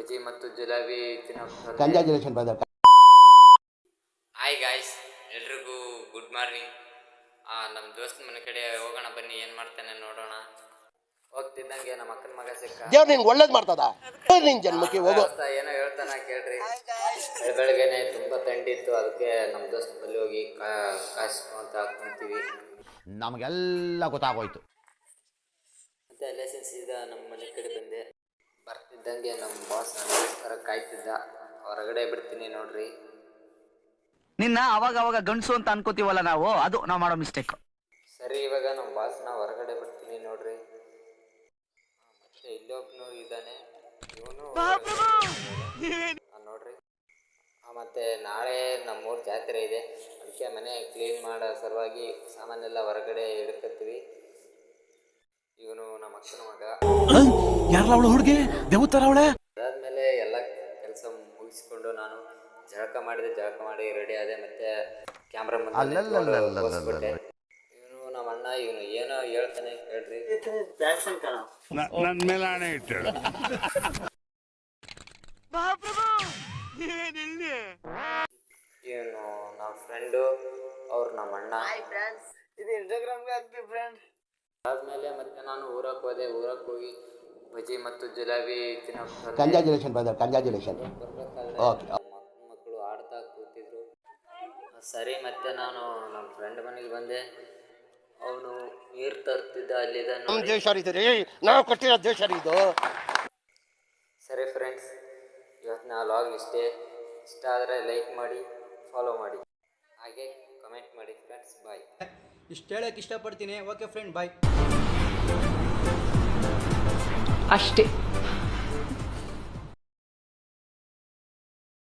ಬಜ್ಜಿ ಮತ್ತು ಜಿಲೇಬಿ ತಿನ್ನೋಕೆ congratulation brother. Hi guys, ಎಲ್ರಿಗೂ ಗುಡ್ ಮಾರ್ನಿಂಗ್. ನಮ್ಮ ದೋಸ್ತ ಮನೆ ಕಡೆ ಹೋಗೋಣ ಬನ್ನಿ, ಏನು ಮಾಡ್ತಾನೆ ನೋಡೋಣ. ಹೋಗ್ತಿದ್ದಂಗೆ ನಮ್ಮ ಅಕ್ಕನ ಮಗ ಸಿಕ್ಕ. ದೇವ್ರು ನಿಂಗೆ ಒಳ್ಳೇದು ಮಾಡ್ತದ. ನಿನ್ ಜನ್ಮಕ್ಕೆ ಹೋಗೋ ಏನೋ ಹೇಳ್ತಾನ ಕೇಳ್ರಿ. ಬೆಳಗ್ಗೆನೆ ತುಂಬ ಥಂಡಿ ಇತ್ತು, ಅದಕ್ಕೆ ನಮ್ಮ ದೋಸ್ತ ಬಲ್ಲಿ ಹೋಗಿ ಕಾಯಿಸ್ಕೊಂತ ಹಾಕ್ಕೊಂತೀವಿ. ನಮಗೆಲ್ಲ ಗೊತ್ತಾಗೋಯ್ತು. ಮತ್ತೆ ಅಲ್ಲೇ ಸೀದಾ ನಮ್ಮ ಮನೆ ಕಡೆ ಬಂದೆ. ಬರ್ತಿದ್ದಂಗೆ ನಮ್ಮ ಬಾಸ್ ನನಗೋಸ್ಕರ ಕಾಯ್ತಿದ್ದ. ಹೊರಗಡೆ ಬಿಡ್ತೀನಿ ನೋಡ್ರಿ. ನಿನ್ನ ಅವಾಗ ಗಂಡಸು ಅಂತ ಅನ್ಕೋತೀವಲ್ಲ ನಾವು, ಅದು ನಾವು ಮಾಡೋ ಮಿಸ್ಟೇಕ್. ಸರಿ, ಇವಾಗ ನಮ್ಮ ಬಾಸ್ನ ಹೊರಗಡೆ ಬಿಡ್ತೀನಿ ನೋಡ್ರಿ. ಮತ್ತೆ ಇಲ್ಲೊಬ್ನು ಇದ್ದಾನೆ, ಇವನು ನೋಡ್ರಿ. ಮತ್ತೆ ನಾಳೆ ನಮ್ಮೂರ ಜಾತ್ರೆ ಇದೆ, ಅದಕ್ಕೆ ಮನೆ ಕ್ಲೀನ್ ಮಾಡೋ ಸಲುವಾಗಿ ಸಾಮಾನೆಲ್ಲ ಹೊರಗಡೆ ಇಡ್ಕತ್ತೀವಿ. ಇವನು ನಮ್ಮ ಅಕ್ಕನ ಮಗ. ಯಾರಲ್ಲ ಅವಳು ಹುಡುಗಿ ದೇವತರ ಅವಳೆ. ಅದಾದ್ಮೇಲೆ ಎಲ್ಲ ಕೆಲಸ ಮುಗಿಸ್ಕೊಂಡು ನಾನು ಜಳಕ ಮಾಡಿ ರೆಡಿ ಆದೆ. ಮತ್ತೆ ಕ್ಯಾಮ್ರಾ ಮುಂದೆ ತೋರಿಸ್ಬಿಟ್ಟೆ. ಇವನು ನಮ್ಮ ಅಣ್ಣ, ಇವನು ಏನೋ ಹೇಳ್ತಾನೆ ಹೇಳ್ರಿ. ನನ್ನ ಮೇಲೆ ಆಣೆ ಇಟ್ಟಳು. ಇವನು ನಮ್ಮ ಫ್ರೆಂಡು, ಅವ್ರು ನಮ್ಮ ಅಣ್ಣ. ಅದಾದ್ಮೇಲೆ ಮತ್ತೆ ನಾನು ಊರಕ್ಕೆ ಹೋದೆ. ಊರಕ್ಕೆ ಹೋಗಿ ಬಜ್ಜಿ ಮತ್ತು ಜಿಲೇಬಿ ತಿನ್ನೋಕೆ ಕಂಗ್ರ್ಯಾಚುಲೇಷನ್ ಬ್ರದರ್, ಕಂಗ್ರ್ಯಾಚುಲೇಷನ್. ಓಕೆ. ಮಕ್ಕಳು ಆಡ್ತಾ ಕೂತಿದ್ರು. ಸರಿ, ಮತ್ತೆ ನಾನು ನಮ್ಮ ಫ್ರೆಂಡ್ ಮನೆಗೆ ಬಂದೆ. ಅವನು ನೀರು ತರ್ತಿದ್ದ, ಅಲ್ಲಿದ್ದ. ನಮ್ಮ ದೇಶ ಇದು ರೀ, ನಾವು ಕೊಟ್ಟಿರೋ ದೇಶ ಇದು. ಸರಿ ಫ್ರೆಂಡ್ಸ್, ಇವತ್ತಿನ ಲಾಗ್ ಇಷ್ಟೇ. ಇಷ್ಟ ಆದರೆ ಲೈಕ್ ಮಾಡಿ, ಫಾಲೋ ಮಾಡಿ, ಹಾಗೆ ಕಮೆಂಟ್ ಮಾಡಿ ಫ್ರೆಂಡ್ಸ್. ಬಾಯ್. ಇಷ್ಟು ಹೇಳೋಕ್ಕೆ ಇಷ್ಟಪಡ್ತೀನಿ. ಓಕೆ ಫ್ರೆಂಡ್, ಬಾಯ್. ಅಷ್ಟೇ.